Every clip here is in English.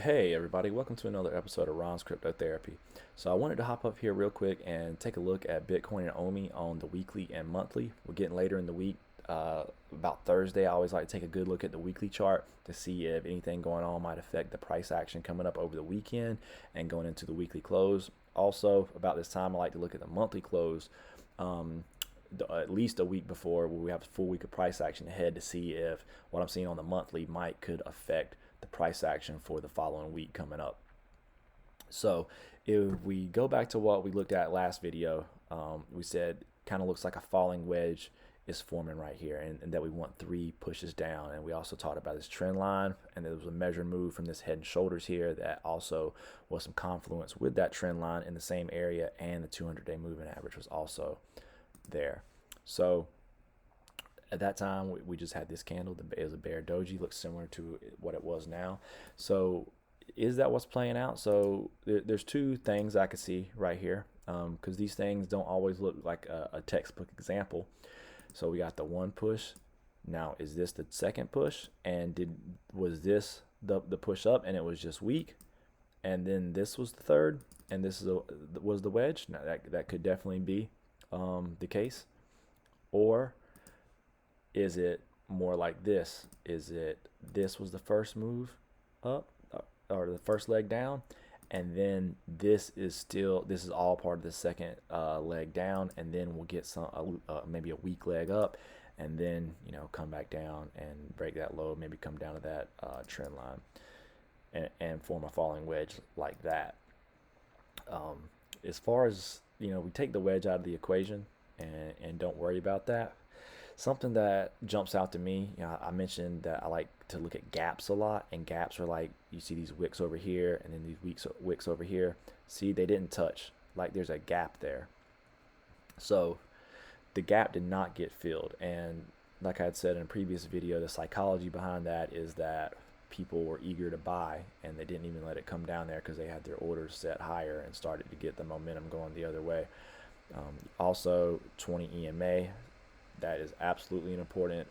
Hey everybody, welcome to another episode of Ron's Crypto Therapy. So I wanted to hop up here real quick and take a look at Bitcoin and OMI on the weekly and monthly. We're getting later in the week. About Thursday, I always like to take a good look at the weekly chart to see if anything going on might affect the price action coming up over the weekend and going into the weekly close. Also, about this time, I like to look at the monthly close um, at least a week before, where we have a full week of price action ahead to see if what I'm seeing on the monthly might could affect the price action for the following week coming up. So if we go back to what we looked at last video, we said kind of looks like a falling wedge is forming right here, and that we want three pushes down. And we also talked about this trend line, and there was a measured move from this head and shoulders here that also was some confluence with that trend line in the same area, and the 200-day moving average was also there. So at that time, we just had this candle. It was a bear doji, looks similar to what it was now. So is that what's playing out? So there's two things I could see right here, because these things don't always look like a textbook example. So we got the one push. Now is this the second push? And was this the push up and it was just weak? And then this was the third, and was the wedge. Now that could definitely be the case. Or is it more like this? Is it this was the first move up, or the first leg down, and then this is all part of the second leg down, and then we'll get maybe a weak leg up, and then come back down and break that low, maybe come down to that trend line, and form a falling wedge like that. As far as we take the wedge out of the equation and don't worry about that. Something that jumps out to me, I mentioned that I like to look at gaps a lot, and gaps are like you see these wicks over here and then these wicks over here. See, they didn't touch. Like there's a gap there. So the gap did not get filled, and like I had said in a previous video, the psychology behind that is that people were eager to buy, and they didn't even let it come down there because they had their orders set higher and started to get the momentum going the other way. Also, 20 EMA, that is absolutely an important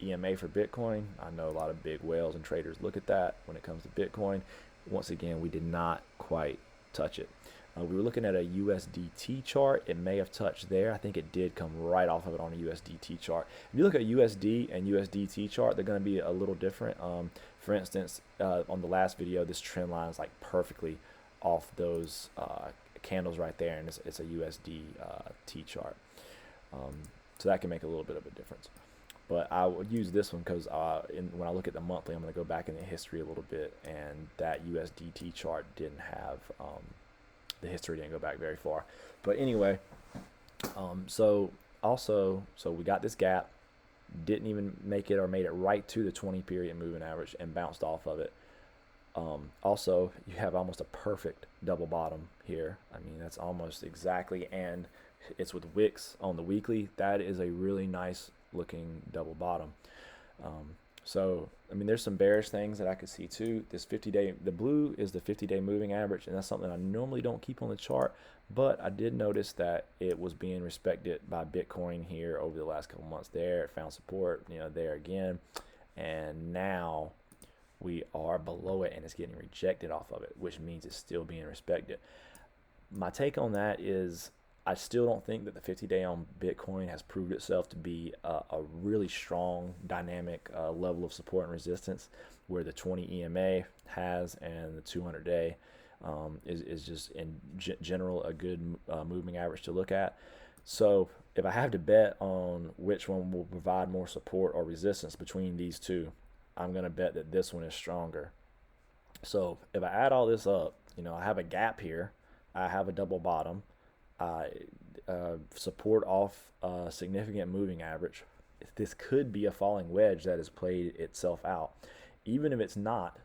EMA for Bitcoin. I know a lot of big whales and traders look at that when it comes to Bitcoin. Once again, we did not quite touch it. We were looking at a USDT chart. It may have touched there. I think it did come right off of it on a USDT chart. If you look at USD and USDT chart, they're going to be a little different. For instance, on the last video, this trend line is like perfectly off those candles right there, and it's a USDT chart. So that can make a little bit of a difference. But I would use this one because when I look at the monthly, I'm going to go back in the history a little bit, and that USDT chart didn't have the history didn't go back very far. But anyway, so we got this gap, didn't even make it or made it right to the 20 period moving average and bounced off of it. Also, you have almost a perfect double bottom here. I mean, that's almost exactly, and it's with wicks on the weekly. That is a really nice looking double bottom. So, I mean, there's some bearish things that I could see too. This 50-day, the blue is the 50-day moving average, and that's something I normally don't keep on the chart, but I did notice that it was being respected by Bitcoin here over the last couple months. There, it found support, there again, and now we are below it, and it's getting rejected off of it, which means it's still being respected. My take on that is I still don't think that the 50-day on Bitcoin has proved itself to be a really strong, dynamic level of support and resistance, where the 20 EMA has, and the 200-day is just in general a good moving average to look at. So if I have to bet on which one will provide more support or resistance between these two, I'm going to bet that this one is stronger. So if I add all this up, I have a gap here, I have a double bottom, support off a significant moving average. This could be a falling wedge that has played itself out. Even if it's not,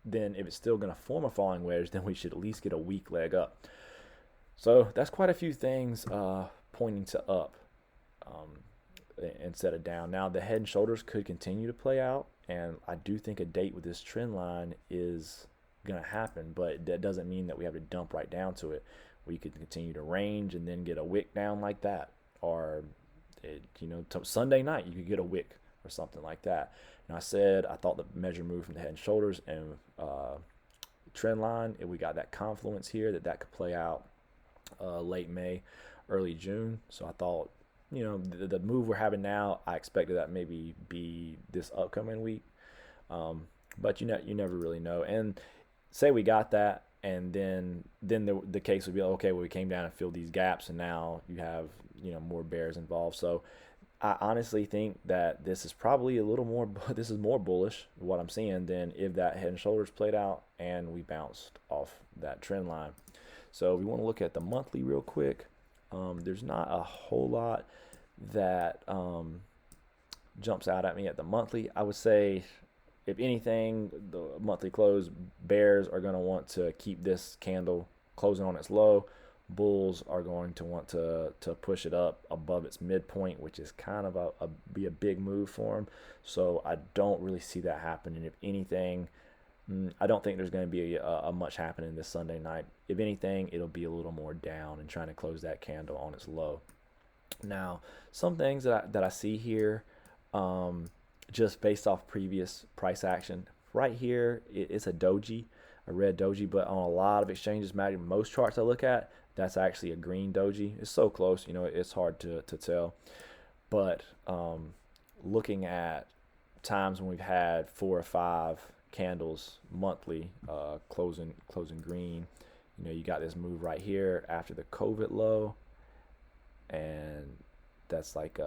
then if it's still going to form a falling wedge, then we should at least get a weak leg up. So that's quite a few things pointing to up instead of down. Now the head and shoulders could continue to play out, and I do think a date with this trend line is going to happen, but that doesn't mean that we have to dump right down to it. We could continue to range and then get a wick down like that, or Sunday night you could get a wick or something like that. And I said I thought the measure move from the head and shoulders and trend line. If we got that confluence here, that could play out late May, early June. So I thought, the move we're having now, I expected that maybe be this upcoming week. But you never really know. And say we got that, and then the case would be, okay, well, we came down and filled these gaps, and now you have more bears involved. So I honestly think that this is probably a little more this is more bullish, what I'm seeing, than if that head and shoulders played out and we bounced off that trend line. So we want to look at the monthly real quick. There's not a whole lot that jumps out at me at the monthly. I would say, if anything, the monthly close, bears are going to want to keep this candle closing on its low. Bulls are going to want to push it up above its midpoint, which is kind of be a big move for them. So I don't really see that happening. If anything, I don't think there's going to be a much happening this Sunday night. If anything, it'll be a little more down and trying to close that candle on its low. Now, some things that I see here, just based off previous price action, right here, it's a doji, a red doji, but on a lot of exchanges, most charts I look at, that's actually a green doji. It's so close, it's hard to tell. But looking at times when we've had 4 or 5 candles monthly closing green, you got this move right here after the COVID low, and that's like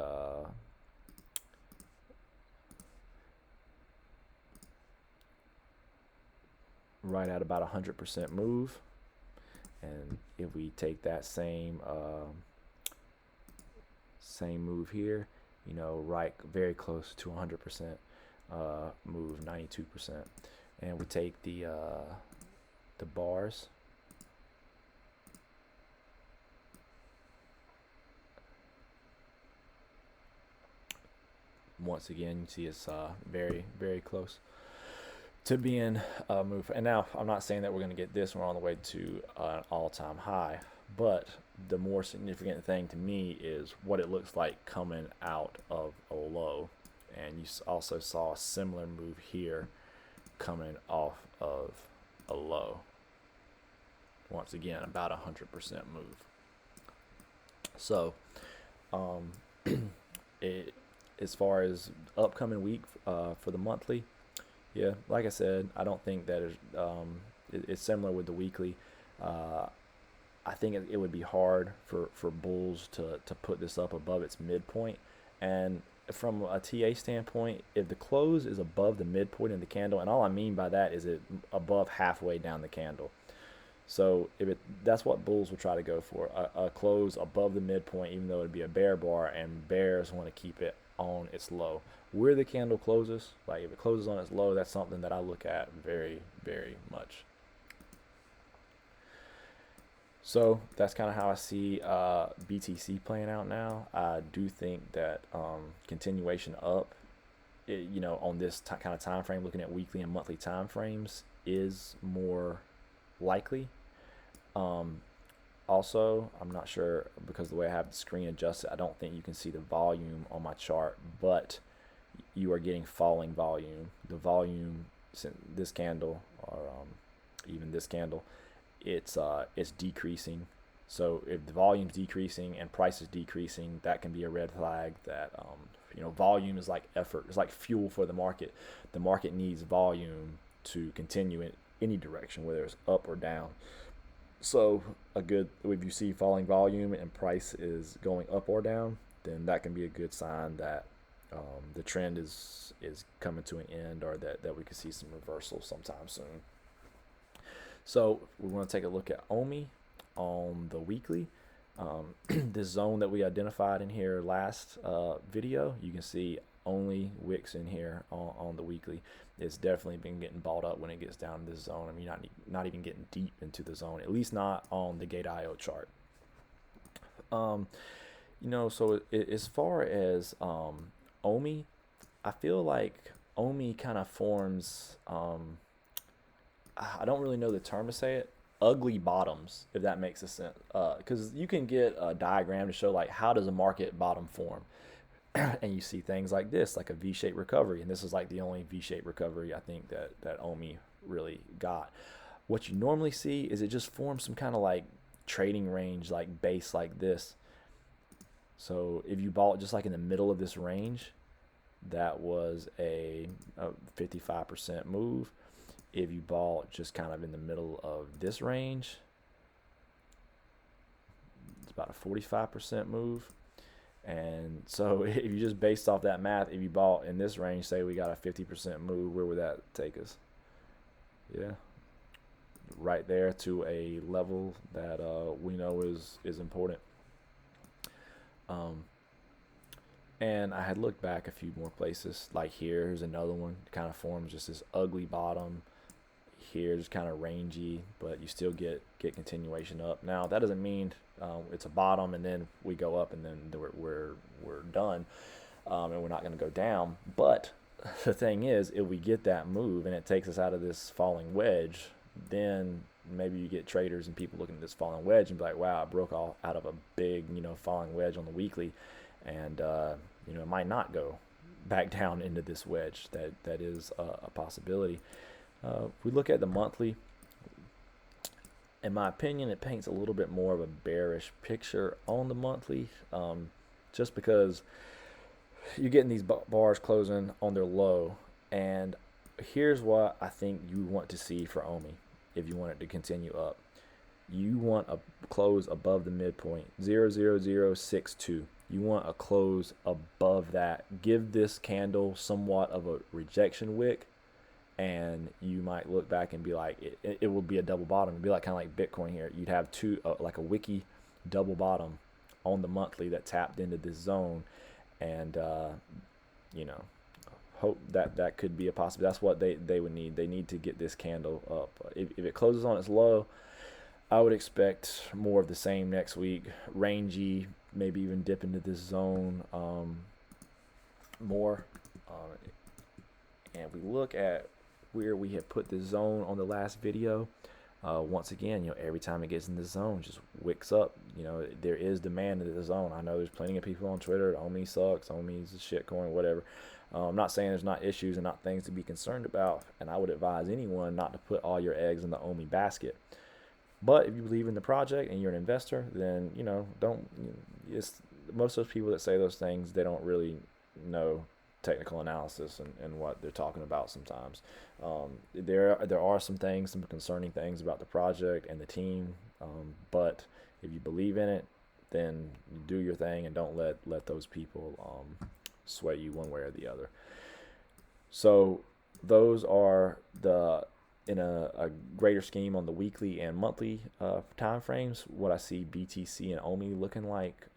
right at about 100% move. And if we take that same move here, right, very close to 100% move, 92%, and we take the bars, once again, you see it's very, very close to being moved. And now, I'm not saying that we're going to get this. We're on the way to an all-time high. But the more significant thing to me is what it looks like coming out of a low. And you also saw a similar move here coming off of a low. Once again, about 100% move. So, as far as upcoming week for the monthly, yeah, like I said, I don't think that it's similar with the weekly. I think it would be hard for bulls to put this up above its midpoint. And from a TA standpoint, if the close is above the midpoint in the candle, and all I mean by that is it above halfway down the candle. So that's what bulls will try to go for, a close above the midpoint, even though it'd be a bear bar, and bears want to keep it on its low. Where the candle closes, like if it closes on its low, that's something that I look at very, very much. So that's kind of how I see BTC playing out now. I do think that continuation up, on this kind of time frame, looking at weekly and monthly time frames, is more likely. Also, I'm not sure, because the way I have the screen adjusted, I don't think you can see the volume on my chart, but you are getting falling volume. The volume, this candle, or even this candle, it's decreasing. So if the volume's decreasing and price is decreasing, that can be a red flag that volume is like effort. It's like fuel for the market. The market needs volume to continue in any direction, whether it's up or down. So if you see falling volume and price is going up or down, then that can be a good sign that the trend is coming to an end, or that we could see some reversal sometime soon. So we want to take a look at OMI on the weekly. This zone that we identified in here last video, you can see only wicks in here on the weekly. It's definitely been getting balled up when it gets down to this zone. I mean, not even getting deep into the zone, at least not on the Gate.io chart. So as far as OMI, I feel like OMI kind of forms, I don't really know the term to say it, ugly bottoms, if that makes a sense. Because you can get a diagram to show, like, how does a market bottom form? And you see things like this, like a V-shaped recovery. And this is like the only V-shaped recovery I think that OMI really got. What you normally see is it just forms some kind of like trading range, like base like this. So if you bought just like in the middle of this range, that was a 55% move. If you bought just kind of in the middle of this range, it's about a 45% move. And so if you just based off that math, if you bought in this range, say we got a 50% move, where would that take us? Yeah, right there to a level that we know is important. And I had looked back a few more places, like here's another one, kind of forms just this ugly bottom. Here's kind of rangy, but you still get continuation up. Now that doesn't mean it's a bottom and then we go up and then we're done, and we're not going to go down. But the thing is, if we get that move and it takes us out of this falling wedge, then maybe you get traders and people looking at this falling wedge and be like, wow, I broke off out of a big falling wedge on the weekly, and it might not go back down into this wedge. That is a possibility. If we look at the monthly, in my opinion, it paints a little bit more of a bearish picture on the monthly, just because you're getting these bars closing on their low. And here's what I think you want to see for OMI if you want it to continue up. You want a close above the midpoint, 00062. You want a close above that. Give this candle somewhat of a rejection wick, and you might look back and be like, it will be a double bottom. It'd be like kind of like Bitcoin here. You'd have two, like a wiki double bottom on the monthly that tapped into this zone, and hope that could be a possibility. That's what they would need. They need to get this candle up. If it closes on its low, I would expect more of the same next week. Rangy, maybe even dip into this zone more. And if we look at where we have put the zone on the last video, once again, every time it gets in the zone, just wicks up. There is demand in the zone. I know there's plenty of people on Twitter, OMI sucks, OMI's a shit coin, whatever. I'm not saying there's not issues and not things to be concerned about, and I would advise anyone not to put all your eggs in the OMI basket. But if you believe in the project and you're an investor, then don't. Most of those people that say those things, they don't really know technical analysis and what they're talking about sometimes. There are some concerning things about the project and the team, but if you believe in it, then do your thing and don't let those people sway you one way or the other. So those are in a greater scheme on the weekly and monthly time frames, what I see BTC and OMI looking like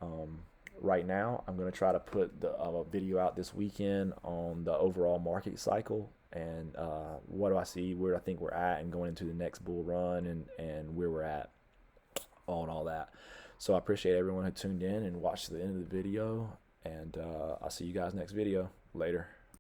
right now. I'm going to try to put the video out this weekend on the overall market cycle and what do I see, where I think we're at, and going into the next bull run and where we're at on all that. So I appreciate everyone who tuned in and watched the end of the video, and I'll see you guys next video. Later.